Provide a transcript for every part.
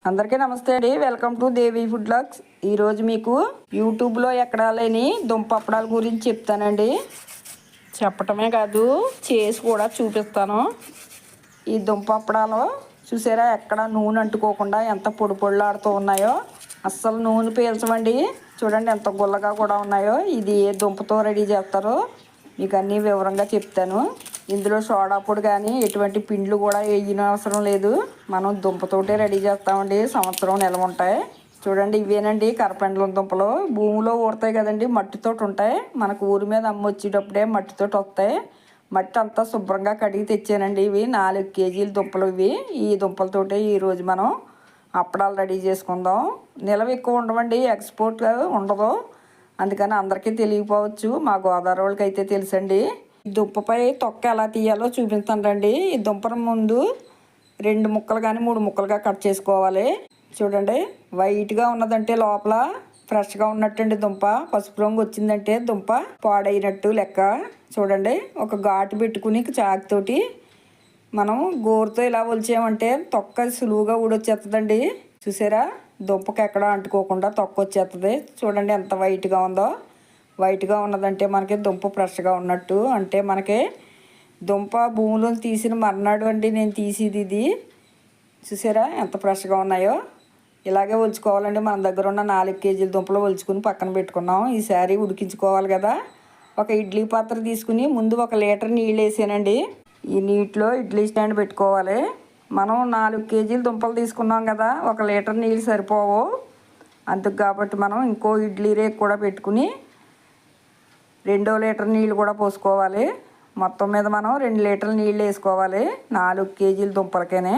అందరికీ నమస్తే అండి. Welcome to Devi food blogs. ఈరోజు మీకు యూట్యూబ్లో ఎక్కడా లేని దుంప అప్పడాల గురించి చెప్తానండి. చెప్పటమే కాదు, చేసి కూడా చూపిస్తాను. ఈ దుంప అప్పడాలు చూసారా, ఎక్కడ నూనె అంటుకోకుండా ఎంత పొడి పొడిలాడుతూ ఉన్నాయో. అస్సలు నూనె పీల్చమండి. చూడండి ఎంత గుల్లగా కూడా ఉన్నాయో. ఇది ఏ దుంపతో రెడీ చేస్తారో మీకు అన్నీ వివరంగా చెప్తాను. ఇందులో సోడా పొడి కానీ ఎటువంటి పిండ్లు కూడా వేయని అవసరం లేదు. మనం దుంపతోటే రెడీ చేస్తామండి. సంవత్సరం నిల్వ ఉంటాయి. చూడండి, ఇవేనండి కరపెండలం దుంపలు. భూమిలో ఊడతాయి కదండి, మట్టితోటి ఉంటాయి. మనకు ఊరి మీద అమ్మ వచ్చేటప్పుడే మట్టితోటి వస్తాయి. మట్టి అంతా శుభ్రంగా కడిగి తెచ్చానండి. ఇవి 4 కేజీల దుంపలు. ఈ దుంపలతోటే ఈరోజు మనం అప్పడాలు రెడీ చేసుకుందాం. నిల్వ ఎక్కువ ఉండవండి, ఎక్స్పోర్ట్ ఉండదు. అందుకని అందరికీ తెలియకపోవచ్చు, మా గోదావరి వాళ్ళకి అయితే తెలుసండి. దుంపపై తొక్క ఎలా తీయాలో చూపిస్తానండి. ఈ దుంపను ముందు 2 ముక్కలు కానీ 3 ముక్కలుగా కట్ చేసుకోవాలి. చూడండి, వైట్గా ఉన్నదంటే లోపల ఫ్రెష్గా ఉన్నట్టండి దుంప. పసుపు రంగు వచ్చిందంటే దుంప పాడైనట్టు లెక్క. చూడండి, ఒక ఘాటు పెట్టుకుని చాకుతోటి మనం గోరుతో ఇలా ఒలిచామంటే తొక్క సులువుగా ఊడొచ్చేస్తుందండి. చూసారా, దుంపకి ఎక్కడ అంటుకోకుండా తొక్క వచ్చేస్తుంది. చూడండి ఎంత వైట్గా ఉందో. వైట్గా ఉన్నదంటే మనకి దుంప ఫ్రెష్గా ఉన్నట్టు. అంటే మనకి దుంప భూమిలో తీసిన మర్నాడు అండి నేను తీసేది ఇది. చూసారా ఎంత ఫ్రెష్గా ఉన్నాయో. ఇలాగే ఒలుచుకోవాలండి. మన దగ్గర ఉన్న 4 కేజీల దుంపలు ఒలుచుకుని పక్కన పెట్టుకున్నాం. ఈసారి ఉడికించుకోవాలి కదా. ఒక ఇడ్లీ పాత్ర తీసుకుని ముందు 1 లీటర్ నీళ్ళు వేసానండి. ఈ నీటిలో ఇడ్లీ స్టాండ్ పెట్టుకోవాలి. మనం 4 కేజీల దుంపలు తీసుకున్నాం కదా, 1 లీటర్ నీళ్ళు సరిపోవు. అందుకు కాబట్టి మనం ఇంకో ఇడ్లీ రేక్ కూడా పెట్టుకుని 2 లీటర్ నీళ్ళు కూడా పోసుకోవాలి. మొత్తం మీద మనం 2 లీటర్ల నీళ్ళు వేసుకోవాలి 4 కేజీల దుంపలకేనే.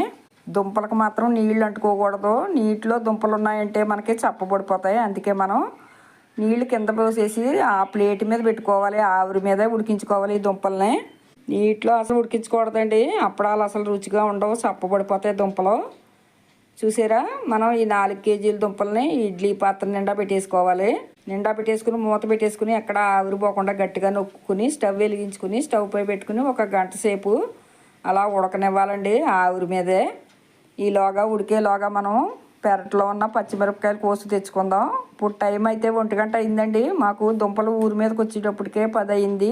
దుంపలకు మాత్రం నీళ్ళు అంటుకోకూడదు. నీటిలో దుంపలు ఉన్నాయంటే మనకి చప్పబడిపోతాయి. అందుకే మనం నీళ్ళు కింద పోసేసి ఆ ప్లేట్ మీద పెట్టుకోవాలి. ఆవిరి మీద ఉడికించుకోవాలి ఈ దుంపల్ని. నీటిలో అసలు ఉడికించకూడదండి, అప్పడాలు అసలు రుచిగా ఉండవు, చప్పబడిపోతాయి దుంపలు. చూసారా, మనం ఈ 4 కేజీల దుంపల్ని ఇడ్లీ పాత్ర నిండా పెట్టేసుకోవాలి. నిండా పెట్టేసుకుని మూత పెట్టేసుకుని ఎక్కడ ఆవిరిపోకుండా గట్టిగా నొక్కుని స్టవ్ వెలిగించుకుని స్టవ్ పై పెట్టుకుని 1 గంట సేపు అలా ఉడకనివ్వాలండి ఆవిరి మీదే. ఈలోగా ఉడికేలోగా మనం పెరట్లో ఉన్న పచ్చిమిరపకాయలు కోసి తెచ్చుకుందాం. ఇప్పుడు టైం అయితే 1 గంట అయిందండి. మాకు దుంపలు ఊరి మీదకి వచ్చేటప్పటికే 10 అయింది.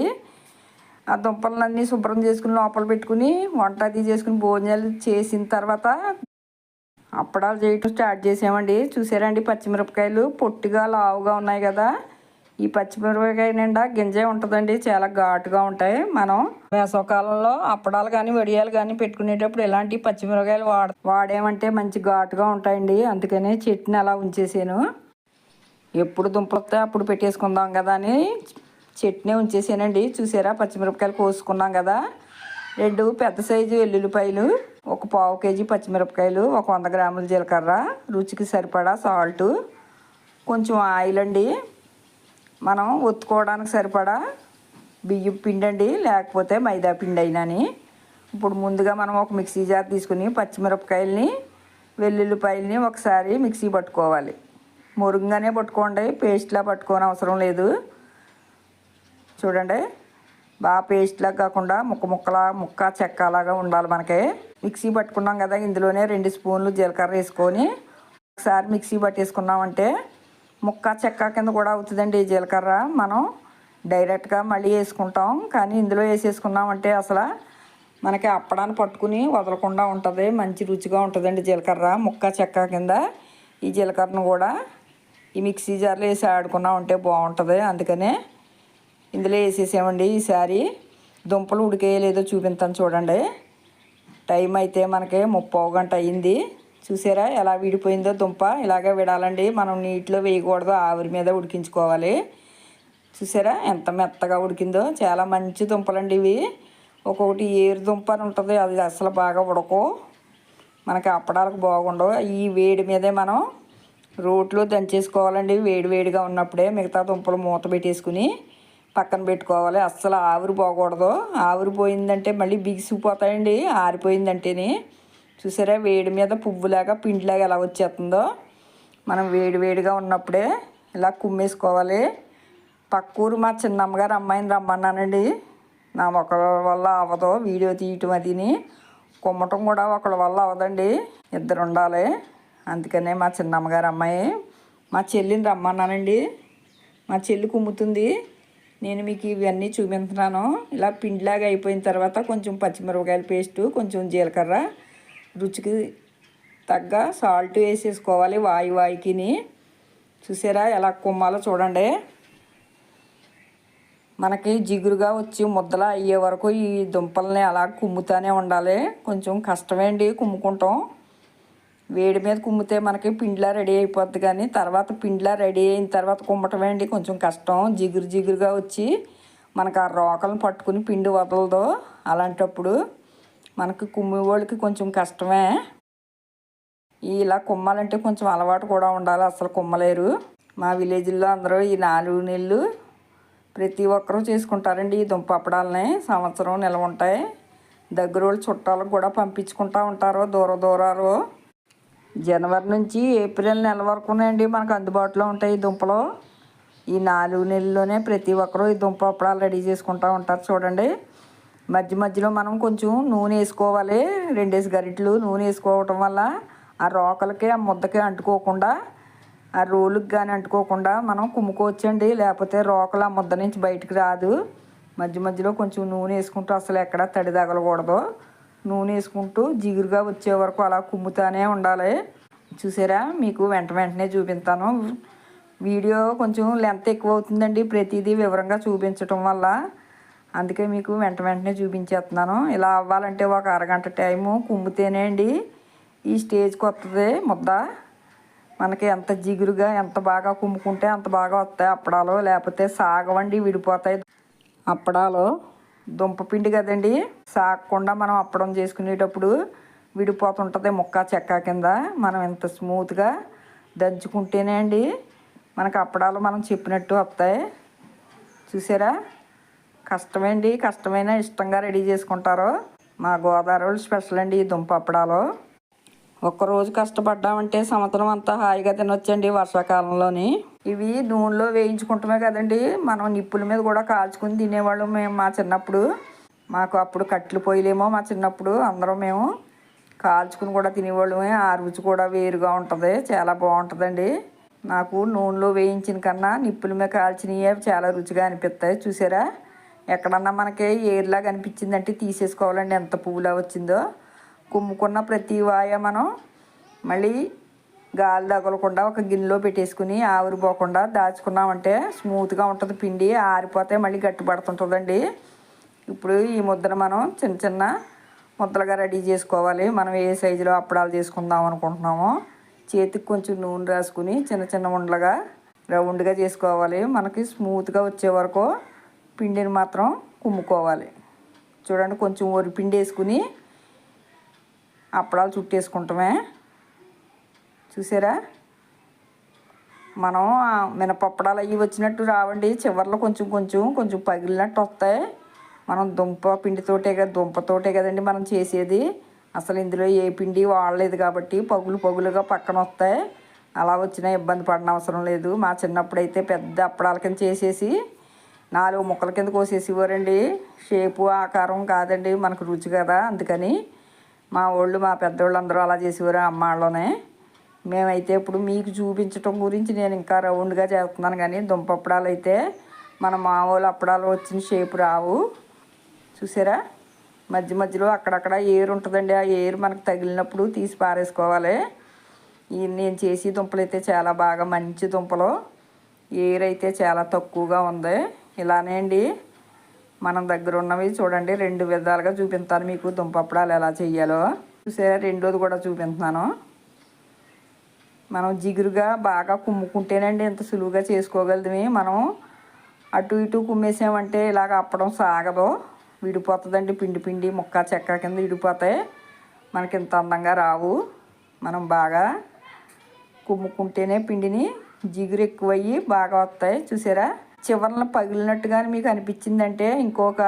ఆ దుంపలన్నీ శుభ్రం చేసుకుని లోపల పెట్టుకుని వంట అది చేసుకుని భోజనాలు చేసిన తర్వాత అప్పడాలు చేయటం స్టార్ట్ చేసామండి. చూసారండి, పచ్చిమిరపకాయలు పొట్టిగా లావుగా ఉన్నాయి కదా. ఈ పచ్చిమిరపకాయ నిండా గింజే ఉంటుందండి, చాలా ఘాటుగా ఉంటాయి. మనం వేసవకాలంలో అప్పడాలు కానీ వడియాలు కానీ పెట్టుకునేటప్పుడు ఇలాంటి పచ్చిమిరపకాయలు వాడేమంటే మంచి ఘాటుగా ఉంటాయండి. అందుకని చట్నీ అలా ఉంచేసాను. ఎప్పుడు దుంపలు వస్తే అప్పుడు పెట్టేసుకుందాం కదా అని చట్నీ ఉంచేసానండి. చూసారా, పచ్చిమిరపకాయలు కోసుకున్నాం కదా. 2 పెద్ద సైజు వెల్లుల్లిపాయలు, 1 పావు కేజీ పచ్చిమిరపకాయలు, 100 గ్రాముల జీలకర్ర, రుచికి సరిపడా సాల్టు, కొంచెం ఆయిల్ అండి, మనం ఒత్తుకోవడానికి సరిపడా బియ్యం పిండి అండి, లేకపోతే మైదా పిండి అయినాని. ఇప్పుడు ముందుగా మనం ఒక మిక్సీ జార్ తీసుకుని పచ్చిమిరపకాయలని వెల్లుల్లిపాయలని ఒకసారి మిక్సీ పట్టుకోవాలి. మురుగుగానే పట్టుకోండి, పేస్ట్లా పట్టుకోని అవసరం లేదు. చూడండి, బాగా పేస్ట్లా కాకుండా ముక్క చెక్కలాగా ఉండాలి మనకి. మిక్సీ పట్టుకున్నాం కదా, ఇందులోనే 2 స్పూన్లు జీలకర్ర వేసుకొని ఒకసారి మిక్సీ పట్టేసుకున్నామంటే ముక్క చెక్క కింద కూడా అవుతుందండి. జీలకర్ర మనం డైరెక్ట్గా మళ్ళీ వేసుకుంటాం, కానీ ఇందులో వేసేసుకున్నామంటే అసలు మనకి అప్పడాన్ని పట్టుకుని వదలకుండా ఉంటుంది, మంచి రుచిగా ఉంటుందండి జీలకర్ర ముక్క చెక్క కింద. ఈ జీలకర్రను కూడా ఈ మిక్సీ జార్లో వేసి ఆడుకున్నామంటే బాగుంటుంది. అందుకనే ఇందులో వేసేసామండి. ఈసారి దుంపలు ఉడికేయలేదో చూపిస్తాను చూడండి. టైం అయితే మనకి 30 గంట అయింది. చూసారా ఎలా విడిపోయిందో దుంప. ఇలాగే విడాలండి, మనం నీటిలో వేయకూడదు, ఆవిరి మీద ఉడికించుకోవాలి. చూసారా ఎంత మెత్తగా ఉడికిందో. చాలా మంచి దుంపలండి ఇవి. ఒక్కొక్కటి ఏరు దుంప అని ఉంటుంది, అది అసలు బాగా ఉడకో, మనకి అప్పడాలకు బాగుండవు. ఈ వేడి మీదే మనం రోట్లో దంచేసుకోవాలండి. వేడిగా ఉన్నప్పుడే మిగతా దుంపలు మూత పెట్టేసుకుని పక్కన పెట్టుకోవాలి. అస్సలు ఆవిరి పోకూడదు. ఆవిరి పోయిందంటే మళ్ళీ బిగిసిపోతాయండి, ఆరిపోయిందంటేనే. చూసారా, వేడి మీద పువ్వులాగా పిండిలాగా ఎలా వచ్చేస్తుందో. మనం వేడిగా ఉన్నప్పుడే ఇలా కుమ్మేసుకోవాలి. పక్కూరు మా చిన్నమ్మగారు అమ్మాయిని రమ్మన్నానండి. నా ఒకళ్ళ వల్ల అవ్వదు వీడియో తీయటం, అదిని కుమ్మటం కూడా ఒకళ్ళ వల్ల అవ్వదండి, 2 ఉండాలి. అందుకనే మా చిన్నమ్మగారు అమ్మాయి మా చెల్లిని రమ్మన్నానండి. మా చెల్లి కుమ్ముతుంది. నేను మీకు ఇవన్నీ చూపించున్నాను. ఇలా పిండిలాగా అయిపోయిన తర్వాత కొంచెం పచ్చిమిరపకాయల పేస్టు, కొంచెం జీలకర్ర, రుచికి తగ్గ సాల్ట్ వేసేసుకోవాలి. వాయికిని చూసారా ఎలా కుమ్మాలో చూడండి. మనకి జిగురుగా వచ్చి ముద్దలా అయ్యే వరకు ఈ దుంపల్ని అలా కుమ్ముతూనే ఉండాలి. కొంచెం కష్టమే అండి కుమ్ముకుంటాం. వేడి మీద కుమ్మితే మనకి పిండిలా రెడీ అయిపోద్ది, కానీ తర్వాత పిండిలా రెడీ అయిన తర్వాత కుమ్మటమే అండి కొంచెం కష్టం. జిగురుగా వచ్చి మనకు ఆ రోకలను పట్టుకుని పిండి వదలదు. అలాంటప్పుడు మనకి కుమ్మి వాళ్ళకి కొంచెం కష్టమే. ఇలా కుమ్మాలంటే కొంచెం అలవాటు కూడా ఉండాలి, అసలు కుమ్మలేరు. మా విలేజ్లో అందరూ ఈ 4 నెలలు ప్రతి ఒక్కరూ చేసుకుంటారండి ఈ దుంప అప్పడాలని. సంవత్సరం నిల్వ ఉంటాయి. దగ్గర వాళ్ళు చుట్టాలకు కూడా పంపించుకుంటూ ఉంటారు దూరాలు. జనవరి నుంచి ఏప్రిల్ నెల వరకునండి మనకు అందుబాటులో ఉంటాయి ఈ దుంపలు. ఈ 4 నెలల్లోనే ప్రతి ఒక్కరూ ఈ దుంప అప్పడాలు రెడీ చేసుకుంటూ ఉంటారు చూడండి. మధ్యలో మనం కొంచెం నూనె వేసుకోవాలి. 2 గరిటెలు నూనె వేసుకోవటం వల్ల ఆ రోకలకి ఆ ముద్దకి అంటుకోకుండా, ఆ రోలుకి కానీ అంటుకోకుండా మనం కుమ్ముకోవచ్చండి. లేకపోతే రోకలు ఆ ముద్ద నుంచి బయటకు రాదు. మధ్యలో కొంచెం నూనె వేసుకుంటూ అసలు ఎక్కడ తడి తగలకూడదు. నూనె వేసుకుంటూ జిగురుగా వచ్చే వరకు అలా కుమ్ముతూనే ఉండాలి. చూసారా, మీకు వెంటనే చూపిస్తాను. వీడియో కొంచెం లెంత్ ఎక్కువ అవుతుందండి ప్రతిదీ వివరంగా చూపించటం వల్ల. అందుకే మీకు వెంటనే చూపించేస్తున్నాను. ఇలా అవ్వాలంటే ఒక అరగంట టైము కుమ్మితేనే అండి ఈ స్టేజ్కి వస్తుంది ముద్ద. మనకి ఎంత జిగురుగా ఎంత బాగా కుమ్ముకుంటే అంత బాగా వస్తాయి అప్పడాలు. లేకపోతే సాగవండి, విడిపోతాయి అప్పడాలు. దుంపపిండి కదండి, సాగకుండా మనం అప్పడం చేసుకునేటప్పుడు విడిపోతుంటుంది ముక్క చెక్క కింద. మనం ఇంత స్మూత్గా దంచుకుంటేనే అండి మనకు అప్పడాలు మనం చెప్పినట్టు వస్తాయి. చూసారా, కష్టమేండి, కష్టమైన ఇష్టంగా రెడీ చేసుకుంటారు. మా గోదావరి వాళ్ళు స్పెషల్ అండి ఈ దుంప అప్పడాలు. ఒక్కరోజు కష్టపడ్డామంటే సంవత్సరం అంతా హాయిగా తినొచ్చండి వర్షాకాలంలోని. ఇవి నూనెలో వేయించుకుంటామే కదండి, మనం నిప్పుల మీద కూడా కాల్చుకుని తినేవాళ్ళం మేము మా చిన్నప్పుడు. మాకు అప్పుడు కట్టెలు పొయ్యలేమో మా చిన్నప్పుడు. అందరం మేము కాల్చుకుని కూడా తినేవాళ్ళమే. ఆ రుచి కూడా వేరుగా ఉంటుంది, చాలా బాగుంటుందండి. నాకు నూనెలో వేయించిన కన్నా నిప్పుల మీద కాల్చినవి చాలా రుచిగా అనిపిస్తాయి. చూసారా, ఎక్కడన్నా మనకి ఏరులాగా అనిపించిందంటే తీసేసుకోవాలండి, ఎంత పువ్వులా వచ్చిందో. కుమ్ముకున్న ప్రతి వాయ మనం మళ్ళీ గాలి తగలకుండా ఒక గిన్నెలో పెట్టేసుకుని ఆవిరిపోకుండా దాచుకున్నామంటే స్మూత్గా ఉంటుంది పిండి. ఆరిపోతే మళ్ళీ గట్టి పడుతుంటుందండి. ఇప్పుడు ఈ ముద్దను మనం చిన్న ముద్దలుగా రెడీ చేసుకోవాలి. మనం ఏ సైజులో అప్పడాలు చేసుకుందాం అనుకుంటున్నామో చేతికి కొంచెం నూనె రాసుకుని చిన్న ఉండలుగా రౌండ్గా చేసుకోవాలి. మనకి స్మూత్గా వచ్చే వరకు పిండిని మాత్రం కుమ్ముకోవాలి. చూడండి, కొంచెం వరిపిండి వేసుకుని అప్పడాలు చుట్టేసుకుంటామే. చూసారా, మనం మినపప్పడాలు అవి వచ్చినట్టు రావండి, చివర్లో కొంచెం పగిలినట్టు వస్తాయి. మనం దుంపతోటే కదండి మనం చేసేది. అసలు ఇందులో ఏ పిండి వాడలేదు కాబట్టి పగులుగా పక్కన వస్తాయి. అలా వచ్చినా ఇబ్బంది పడిన అవసరం లేదు. మా చిన్నప్పుడు అయితే పెద్ద అప్పడాల కింద చేసేసి 4 ముక్కల కింద కోసేసేవారండి. షేపు ఆకారం కాదండి మనకు రుచి కదా, అందుకని మా పెద్దోళ్ళు అందరూ అలా చేసేవారు అమ్మాళ్ళలోనే. మేమైతే ఇప్పుడు మీకు చూపించటం గురించి నేను ఇంకా రౌండ్గా చేస్తున్నాను, కానీ దుంపప్పడాలు అయితే మన మామూలు అప్పడాలు వచ్చిన షేపు రావు. చూసారా, మధ్యలో అక్కడక్కడ ఏరు ఉంటుందండి. ఆ ఏరు మనకు తగిలినప్పుడు తీసి పారేసుకోవాలి. నేను చేసి దుంపలు అయితే చాలా బాగా మంచి దుంపలు. ఏరు అయితే చాలా తక్కువగా ఉంది. ఇలానే అండి మనం దగ్గర ఉన్నవి చూడండి 2 విధాలుగా చూపిస్తాను మీకు దుంపప్పడాలు ఎలా చెయ్యాలో. చూసారా, రెండోది కూడా చూపిస్తున్నాను. మనం జిగురుగా బాగా కుమ్ముకుంటేనండి ఎంత సులువుగా చేసుకోగలదు. మనం అటు ఇటు కుమ్మేసామంటే ఇలాగ అప్పడం సాగదు, విడిపోతుందండి. పిండి ముక్క చెక్క కింద విడిపోతాయి, మనకి ఇంత అందంగా రావు. మనం బాగా కుమ్ముకుంటేనే పిండిని జిగురు ఎక్కువయ్యి బాగా వస్తాయి. చూసారా, చివరన పగిలినట్టుగా మీకు అనిపించిందంటే ఇంకొక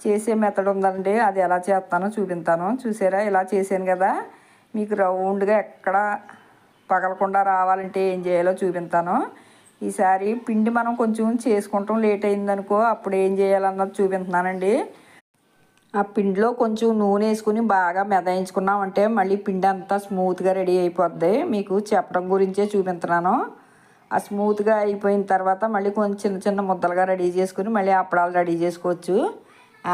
చేసే మెథడ్ ఉందండి, అది ఎలా చేస్తానో చూపిస్తాను. చూసారా, ఇలా చేశాను కదా, మీకు రౌండ్గా ఎక్కడ పగలకుండా రావాలంటే ఏం చేయాలో చూపిస్తాను. ఈసారి పిండి మనం కొంచెం చేసుకుంటాం లేట్ అయిందనుకో, అప్పుడు ఏం చేయాలన్నది చూపిస్తున్నానండి. ఆ పిండిలో కొంచెం నూనె వేసుకుని బాగా మెదాయించుకున్నామంటే మళ్ళీ పిండి అంతా స్మూత్గా రెడీ అయిపోద్ది. మీకు చెప్పడం గురించే చూపిస్తున్నాను. ఆ స్మూత్గా అయిపోయిన తర్వాత మళ్ళీ కొంచెం చిన్న చిన్న ముద్దలుగా రెడీ చేసుకుని మళ్ళీ అప్పడాలు రెడీ చేసుకోవచ్చు.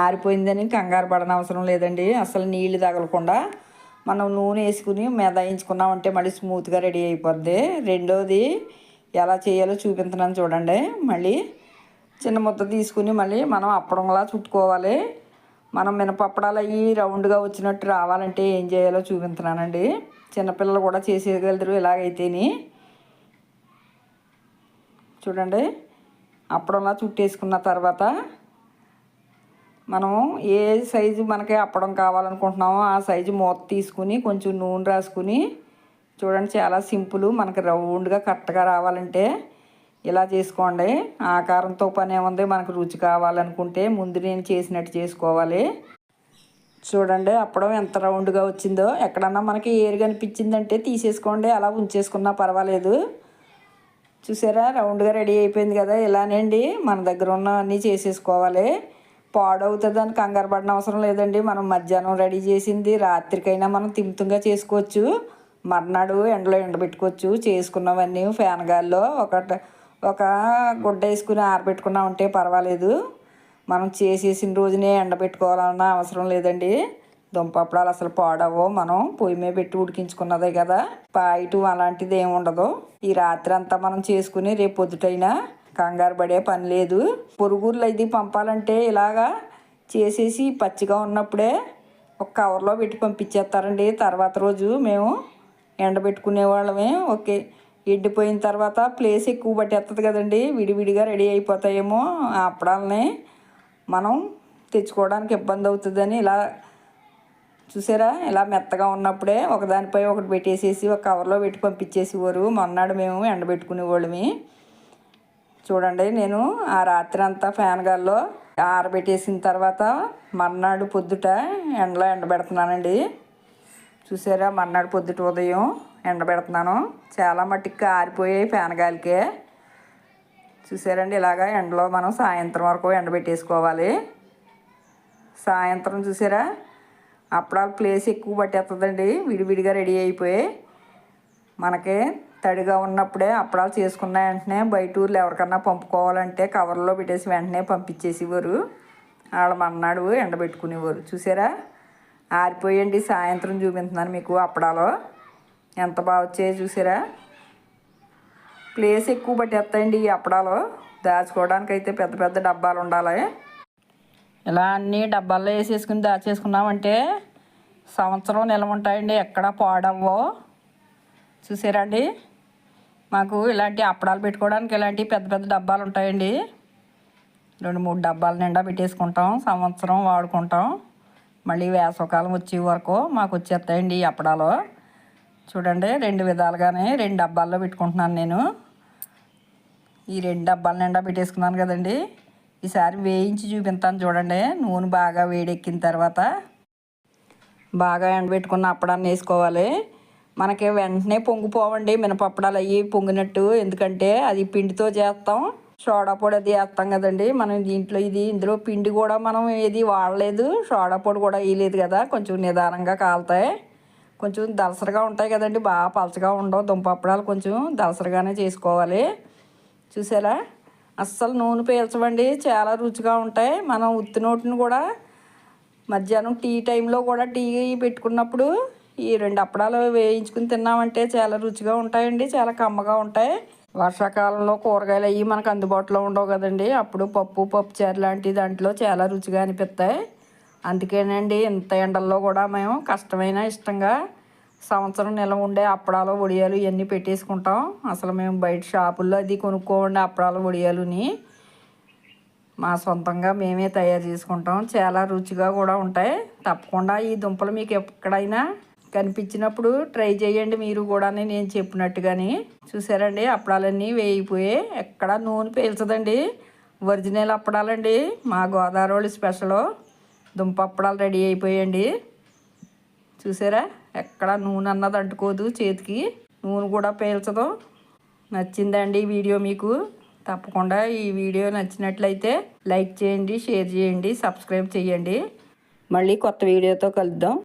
ఆరిపోయిందని కంగారు పడని అవసరం లేదండి. అసలు నీళ్ళు తగలకుండా మనం నూనె వేసుకుని మెదాయించుకున్నామంటే మళ్ళీ స్మూత్గా రెడీ అయిపోద్ది. రెండోది ఎలా చేయాలో చూపిస్తున్నాను చూడండి. మళ్ళీ చిన్న ముద్ద తీసుకుని మళ్ళీ మనం అప్పడంలా చుట్టుకోవాలి. మనం మినపప్పడాలు అవి రౌండ్గా వచ్చినట్టు రావాలంటే ఏం చేయాలో చూపిస్తున్నానండి. చిన్నపిల్లలు కూడా చేసేయగలరు ఇలాగైతేని. చూడండి, అప్పడంలా చుట్టేసుకున్న తర్వాత మనం ఏ సైజు మనకి అప్పడం కావాలనుకుంటున్నామో ఆ సైజు మూత తీసుకుని కొంచెం నూనె రాసుకుని చూడండి, చాలా సింపుల్. మనకి రౌండ్గా కరెక్ట్గా రావాలంటే ఇలా చేసుకోండి. ఆకారంతో పని ఏముంది, మనకు రుచి కావాలనుకుంటే ముందు నేను చేసినట్టు చేసుకోవాలి. చూడండి, అప్పడం ఎంత రౌండ్గా వచ్చిందో. ఎక్కడన్నా మనకి ఏరు కనిపించిందంటే తీసేసుకోండి, అలా ఉంచేసుకున్నా పర్వాలేదు. చూసారా, రౌండ్గా రెడీ అయిపోయింది కదా. ఇలానేండి మన దగ్గర ఉన్న అన్నీ చేసేసుకోవాలి. పాడవుతుందని కంగారు పడిన అవసరం లేదండి. మనం మధ్యాహ్నం రెడీ చేసింది రాత్రికైనా మనం తిమ్ముతుంగా చేసుకోవచ్చు. మర్నాడు ఎండలో ఎండబెట్టుకోవచ్చు. చేసుకున్నవన్నీ ఫ్యాన్ గాల్లో ఒక గుడ్డ వేసుకుని ఆరబెట్టుకున్నామంటే పర్వాలేదు. మనం చేసేసిన రోజునే ఎండబెట్టుకోవాలన్న అవసరం లేదండి. దుంపప్పడాలు అసలు పాడవో. మనం పొయ్యి మీద పెట్టి ఉడికించుకున్నదే కదా, పాయటం అలాంటిది ఏమి ఉండదు. ఈ రాత్రి అంతా మనం చేసుకుని రేపు పొద్దుటైనా కంగారు పడే పని లేదు. పొరుగుర్లు ఇది పంపాలంటే ఇలాగా చేసేసి పచ్చిగా ఉన్నప్పుడే ఒక కవర్లో పెట్టి పంపించేస్తారండి. తర్వాత రోజు మేము ఎండబెట్టుకునే వాళ్ళమే. ఓకే, ఎండిపోయిన తర్వాత ప్లేస్ ఎక్కువ పట్టేస్తుంది కదండి, విడివిడిగా రెడీ అయిపోతాయేమో. ఆ అప్పడాలని మనం తెచ్చుకోవడానికి ఇబ్బంది అవుతుందని ఇలా చూసారా, ఇలా మెత్తగా ఉన్నప్పుడే ఒకదానిపై ఒకటి పెట్టేసేసి ఒక కవర్లో పెట్టి పంపించేసేవారు. మొన్నాడు మేము ఎండబెట్టుకునేవాళ్ళమి. చూడండి, నేను ఆ రాత్రి అంతా ఫ్యాన్ గాల్లో ఆరబెట్టేసిన తర్వాత మర్నాడు పొద్దుట ఎండలో ఎండబెడుతున్నానండి. చూసారా, మర్నాడు పొద్దుట ఉదయం ఎండబెడుతున్నాను. చాలా మట్టుకు ఆరిపోయాయి ఫ్యాన్ గాలికే. చూసారండి, ఇలాగా ఎండలో మనం సాయంత్రం వరకు ఎండబెట్టేసుకోవాలి. సాయంత్రం చూసారా, అప్పడాలు ప్లేస్ ఎక్కువ పట్టేస్తుందండి, విడివిడిగా రెడీ అయిపోయి. మనకి తడిగా ఉన్నప్పుడే అప్పడాలు చేసుకున్న వెంటనే బయట ఊర్లు ఎవరికన్నా పంపుకోవాలంటే కవర్లో పెట్టేసి వెంటనే పంపించేసేవారు. వాళ్ళ మన్నాడు ఎండబెట్టుకునేవారు. చూసారా, ఆరిపోయండి. సాయంత్రం చూపిస్తున్నాను మీకు అప్పడాలు ఎంత బాగా వచ్చాయో. చూసారా, ప్లేస్ ఎక్కువ పట్టేస్తాయండి ఈ అప్పడాలు. దాచుకోవడానికి అయితే పెద్ద పెద్ద డబ్బాలు ఉండాలి. ఇలా అన్నీ డబ్బాల్లో వేసేసుకుని దాచేసుకున్నామంటే సంవత్సరం నిల్వ ఉంటాయండి, ఎక్కడా పాడవ్వో. చూసారా అండి, మాకు ఇలాంటి అప్పడాలు పెట్టుకోవడానికి ఇలాంటి పెద్ద పెద్ద డబ్బాలు ఉంటాయండి. 2-3 డబ్బాల నిండా పెట్టేసుకుంటాం, సంవత్సరం వాడుకుంటాం. మళ్ళీ వేసవకాలం వచ్చే వరకు మాకు వచ్చేస్తాయండి ఈ అప్పడాలు. చూడండి, 2 విధాలుగానే 2 డబ్బాల్లో పెట్టుకుంటున్నాను నేను. ఈ 2 డబ్బాల నిండా పెట్టేసుకున్నాను కదండి. ఈసారి వేయించి చూపిస్తాను చూడండి. నూనె బాగా వేడెక్కిన తర్వాత బాగా ఎండబెట్టుకున్న అప్పడాన్ని వేసుకోవాలి. మనకి వెంటనే పొంగిపోవండి మినపప్పడాలు అవి పొంగినట్టు, ఎందుకంటే అది పిండితో చేస్తాం. సోడా పొడి అది వేస్తాం కదండి మనం దీంట్లో. ఇందులో పిండి కూడా మనం ఏది వాడలేదు, సోడా పొడి కూడా వేయలేదు కదా. కొంచెం నిదానంగా కాలుతాయి, కొంచెం దలసరిగా ఉంటాయి కదండి, బాగా పలచగా ఉండవు. దుంపప్పడాలు కొంచెం దలసరిగానే చేసుకోవాలి. చూసారా, అస్సలు నూనె పీల్చవండి, చాలా రుచిగా ఉంటాయి. మనం ఉత్తి నోటిని కూడా మధ్యాహ్నం టీ టైంలో కూడా టీ పెట్టుకున్నప్పుడు ఈ 2 అప్పడాలు వేయించుకుని తిన్నామంటే చాలా రుచిగా ఉంటాయండి, చాలా కమ్మగా ఉంటాయి. వర్షాకాలంలో కూరగాయలు అవి మనకు అందుబాటులో ఉండవు కదండి, అప్పుడు పప్పుచారు లాంటి దాంట్లో చాలా రుచిగా అనిపిస్తాయి. అందుకేనండి ఇంత ఎండల్లో కూడా మేము కష్టమైన ఇష్టంగా సంవత్సరం నిల్వ ఉండే అప్పడాలు వడియాలు ఇవన్నీ పెట్టేసుకుంటాం. అసలు మేము బయట షాపుల్లో అది కొనుక్కోండి అప్పడాలు వడియాలుని. మా సొంతంగా మేమే తయారు చేసుకుంటాం, చాలా రుచిగా కూడా ఉంటాయి. తప్పకుండా ఈ దుంపలు మీకు ఎక్కడైనా కనిపించినప్పుడు ట్రై చేయండి మీరు కూడా, నేను చెప్పినట్టుగాని. చూసారండి, అప్పడాలన్నీ వేయిపోయి ఎక్కడ నూనె పీల్చదండి. ఒరిజినల్ అప్పడాలండి, మా గోదావరి స్పెషల్ దుంప అప్పడాలు రెడీ అయిపోయండి. చూసారా, ఎక్కడ నూనె అన్నది అంటుకోదు చేతికి, నూనె కూడా పీల్చదు. నచ్చిందండి ఈ వీడియో మీకు? తప్పకుండా ఈ వీడియో నచ్చినట్లయితే లైక్ చేయండి, షేర్ చేయండి, సబ్స్క్రైబ్ చేయండి. మళ్ళీ కొత్త వీడియోతో కలుద్దాం.